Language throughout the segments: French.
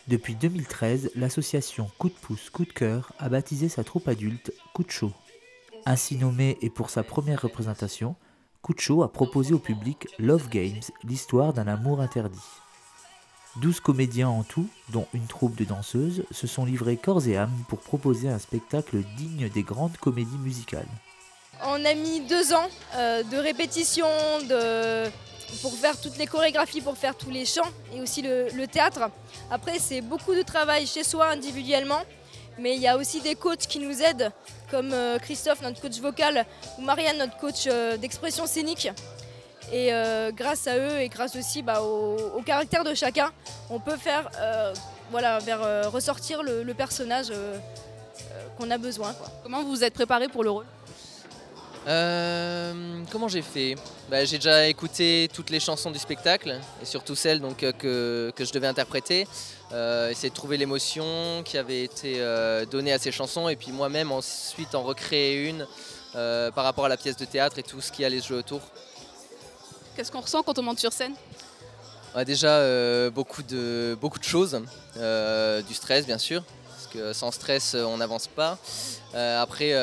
Depuis 2013, l'association Coup de pouce, coup de cœur a baptisé sa troupe adulte Coup de chaud. Ainsi nommé et pour sa première représentation, Coup de chaud a proposé au public Love Games, l'histoire d'un amour interdit. 12 comédiens en tout, dont une troupe de danseuses, se sont livrés corps et âme pour proposer un spectacle digne des grandes comédies musicales. On a mis 2 ans de répétition, pour faire toutes les chorégraphies, pour faire tous les chants et aussi le théâtre. Après, c'est beaucoup de travail chez soi individuellement, mais il y a aussi des coachs qui nous aident, comme Christophe, notre coach vocal, ou Marianne, notre coach d'expression scénique. Et grâce à eux et grâce aussi au caractère de chacun, on peut faire ressortir le personnage qu'on a besoin, quoi. Comment vous vous êtes préparé pour le rôle ? Comment j'ai fait ? J'ai déjà écouté toutes les chansons du spectacle et surtout celles que je devais interpréter, essayer de trouver l'émotion qui avait été donnée à ces chansons et puis moi-même ensuite en recréer une par rapport à la pièce de théâtre et tout ce qui allait se jouer autour. Qu'est-ce qu'on ressent quand on monte sur scène ? Déjà beaucoup de choses, du stress bien sûr, parce que sans stress on n'avance pas. Après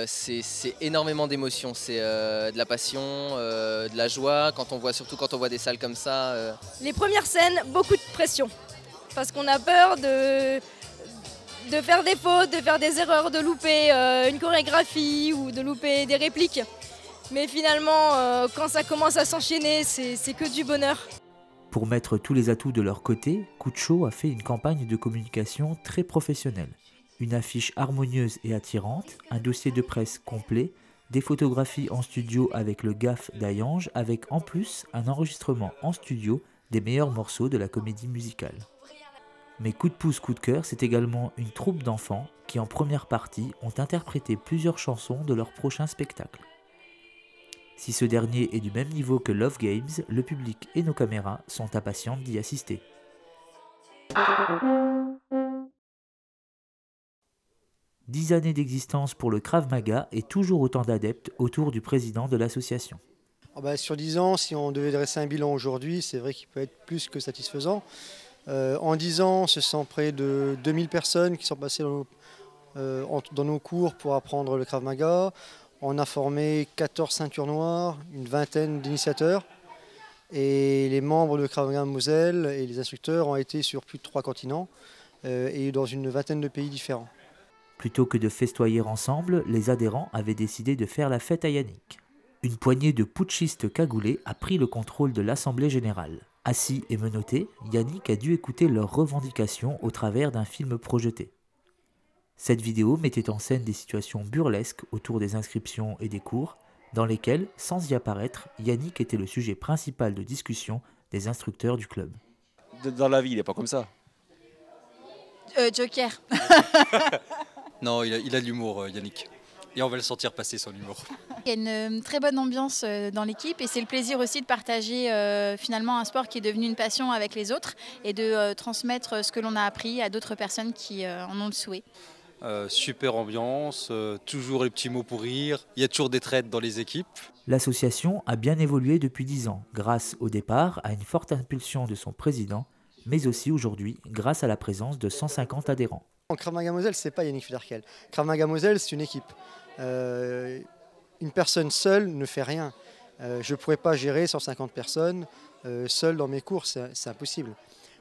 c'est énormément d'émotions, c'est de la passion, de la joie, surtout quand on voit des salles comme ça. Les premières scènes, beaucoup de pression, parce qu'on a peur de faire des fautes, de faire des erreurs, de louper une chorégraphie ou de louper des répliques. Mais finalement, quand ça commence à s'enchaîner, c'est que du bonheur. Pour mettre tous les atouts de leur côté, Coup de chaud a fait une campagne de communication très professionnelle. Une affiche harmonieuse et attirante, un dossier de presse complet, des photographies en studio avec le gaffe d'Ayange, avec en plus un enregistrement en studio des meilleurs morceaux de la comédie musicale. Mais Coup de pouce, coup de cœur, c'est également une troupe d'enfants qui en première partie ont interprété plusieurs chansons de leur prochain spectacle. Si ce dernier est du même niveau que Love Games, le public et nos caméras sont impatients d'y assister. 10 années d'existence pour le Krav Maga et toujours autant d'adeptes autour du président de l'association. Sur 10 ans, si on devait dresser un bilan aujourd'hui, c'est vrai qu'il peut être plus que satisfaisant. En 10 ans, ce sont près de 2000 personnes qui sont passées dans nos cours pour apprendre le Krav Maga. On a formé 14 ceintures noires, une vingtaine d'initiateurs. Et les membres de Krav Maga Moselle et les instructeurs ont été sur plus de 3 continents et dans une vingtaine de pays différents. Plutôt que de festoyer ensemble, les adhérents avaient décidé de faire la fête à Yannick. Une poignée de putschistes cagoulés a pris le contrôle de l'Assemblée générale. Assis et menotté, Yannick a dû écouter leurs revendications au travers d'un film projeté. Cette vidéo mettait en scène des situations burlesques autour des inscriptions et des cours, dans lesquelles, sans y apparaître, Yannick était le sujet principal de discussion des instructeurs du club. Dans la vie, il n'est pas comme ça. Joker. Non, il a de l'humour, Yannick. Et on va le sentir passer son humour. Il y a une très bonne ambiance dans l'équipe et c'est le plaisir aussi de partager finalement un sport qui est devenu une passion avec les autres et de transmettre ce que l'on a appris à d'autres personnes qui en ont le souhait. Super ambiance, toujours les petits mots pour rire, il y a toujours des traites dans les équipes. L'association a bien évolué depuis 10 ans, grâce au départ à une forte impulsion de son président, mais aussi aujourd'hui grâce à la présence de 150 adhérents. Krav Maga Moselle, ce n'est pas Yannick Federkel. Krav Maga Moselle, c'est une équipe. Une personne seule ne fait rien. Je ne pourrais pas gérer 150 personnes seul dans mes cours, c'est impossible.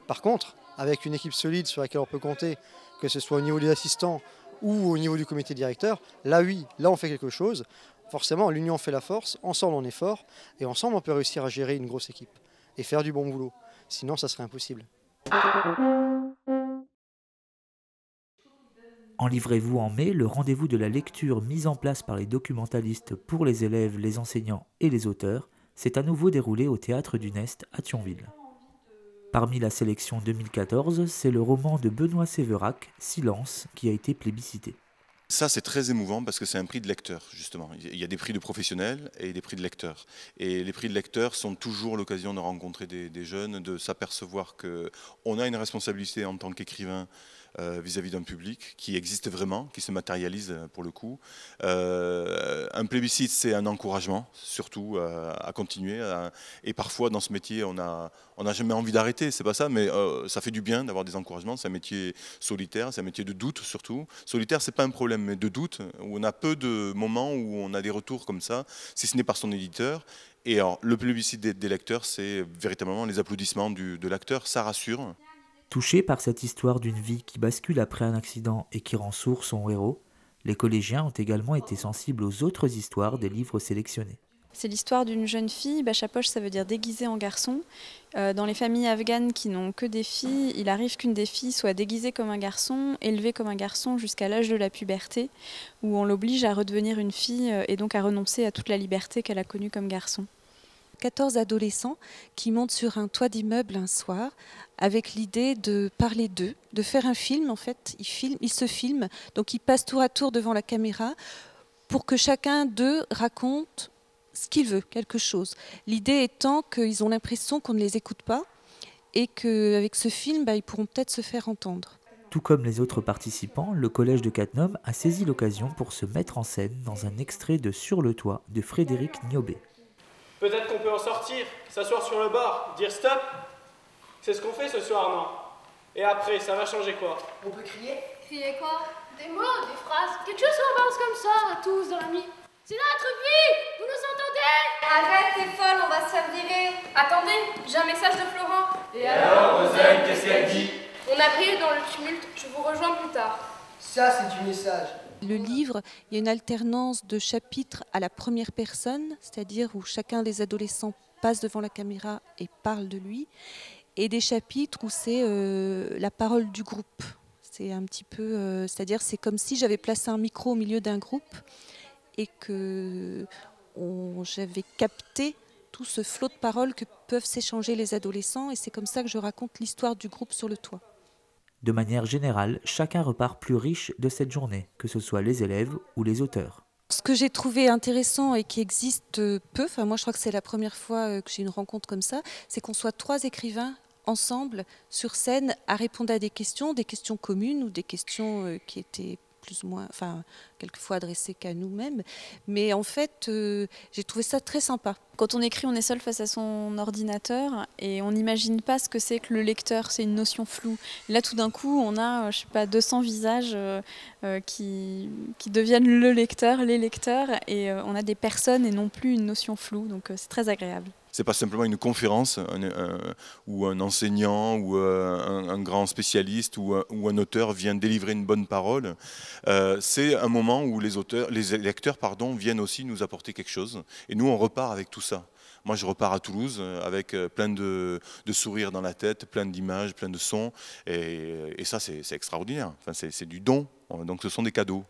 Par contre, avec une équipe solide sur laquelle on peut compter, que ce soit au niveau des assistants ou au niveau du comité directeur, là oui, là on fait quelque chose. Forcément, l'union fait la force, ensemble on est fort, et ensemble on peut réussir à gérer une grosse équipe et faire du bon boulot. Sinon, ça serait impossible. Enivrez-vous en mai, le rendez-vous de la lecture mise en place par les documentalistes pour les élèves, les enseignants et les auteurs s'est à nouveau déroulé au Théâtre du Nest à Thionville. Parmi la sélection 2014, c'est le roman de Benoît Sévérac, Silence, qui a été plébiscité. Ça, c'est très émouvant parce que c'est un prix de lecteur, justement. Il y a des prix de professionnels et des prix de lecteurs. Et les prix de lecteurs sont toujours l'occasion de rencontrer des jeunes, de s'apercevoir qu'on a une responsabilité en tant qu'écrivain vis-à-vis d'un public qui existe vraiment, qui se matérialise pour le coup. Un plébiscite, c'est un encouragement, surtout à continuer. Et parfois, dans ce métier, on n'a jamais envie d'arrêter, c'est pas ça, mais ça fait du bien d'avoir des encouragements. C'est un métier solitaire, c'est un métier de doute surtout. Solitaire, c'est pas un problème, mais de doute, où on a peu de moments où on a des retours comme ça, si ce n'est par son éditeur. Et alors, le plébiscite des lecteurs, c'est véritablement les applaudissements de l'acteur, ça rassure. Touchés par cette histoire d'une vie qui bascule après un accident et qui rend sourd son héros, les collégiens ont également été sensibles aux autres histoires des livres sélectionnés. C'est l'histoire d'une jeune fille, bachapoche ça veut dire déguisée en garçon. Dans les familles afghanes qui n'ont que des filles, il arrive qu'une des filles soit déguisée comme un garçon, élevée comme un garçon jusqu'à l'âge de la puberté, où on l'oblige à redevenir une fille et donc à renoncer à toute la liberté qu'elle a connue comme garçon. 14 adolescents qui montent sur un toit d'immeuble un soir avec l'idée de parler d'eux, de faire un film en fait. Ils se filment, donc ils passent tour à tour devant la caméra pour que chacun d'eux raconte ce qu'il veut, quelque chose. L'idée étant qu'ils ont l'impression qu'on ne les écoute pas et qu'avec ce film, ils pourront peut-être se faire entendre. Tout comme les autres participants, le collège de Cattenom a saisi l'occasion pour se mettre en scène dans un extrait de Sur le toit de Frédéric Niobé. Peut-être qu'on peut en sortir, s'asseoir sur le bord, dire stop. C'est ce qu'on fait ce soir, non? Et après, ça va changer quoi? On peut crier? Crier quoi? Des mots, des phrases, quelque chose qu'on balance comme ça, à tous dans la nuit. C'est notre vie! Vous nous entendez? Arrête, t'es folle, on va se faire virer. Attendez, j'ai un message de Florent. Et alors, Rosaine, qu'est-ce qu'elle dit? On a brillé dans le tumulte, je vous rejoins plus tard. Ça, c'est du message. Le livre, il y a une alternance de chapitres à la première personne, c'est-à-dire où chacun des adolescents passe devant la caméra et parle de lui, et des chapitres où c'est la parole du groupe. C'est un petit peu, c'est-à-dire c'est comme si j'avais placé un micro au milieu d'un groupe et que j'avais capté tout ce flot de paroles que peuvent s'échanger les adolescents, et c'est comme ça que je raconte l'histoire du groupe sur le toit. De manière générale, chacun repart plus riche de cette journée, que ce soit les élèves ou les auteurs. Ce que j'ai trouvé intéressant et qui existe peu, moi je crois que c'est la première fois que j'ai une rencontre comme ça, c'est qu'on soit 3 écrivains ensemble sur scène à répondre à des questions communes ou des questions qui étaient plus ou moins, enfin quelquefois adressées qu'à nous-mêmes. Mais en fait, j'ai trouvé ça très sympa. Quand on écrit, on est seul face à son ordinateur et on n'imagine pas ce que c'est que le lecteur, c'est une notion floue. Et là, tout d'un coup, on a, 200 visages qui deviennent le lecteur, les lecteurs, et on a des personnes et non plus une notion floue, donc c'est très agréable. C'est pas simplement une conférence où un enseignant ou un grand spécialiste ou un auteur vient délivrer une bonne parole. C'est un moment où les lecteurs viennent aussi nous apporter quelque chose. Et nous, on repart avec tout ça. Moi, je repars à Toulouse avec plein de sourires dans la tête, plein d'images, plein de sons. Et ça, c'est extraordinaire. Enfin, c'est du don. Donc, ce sont des cadeaux.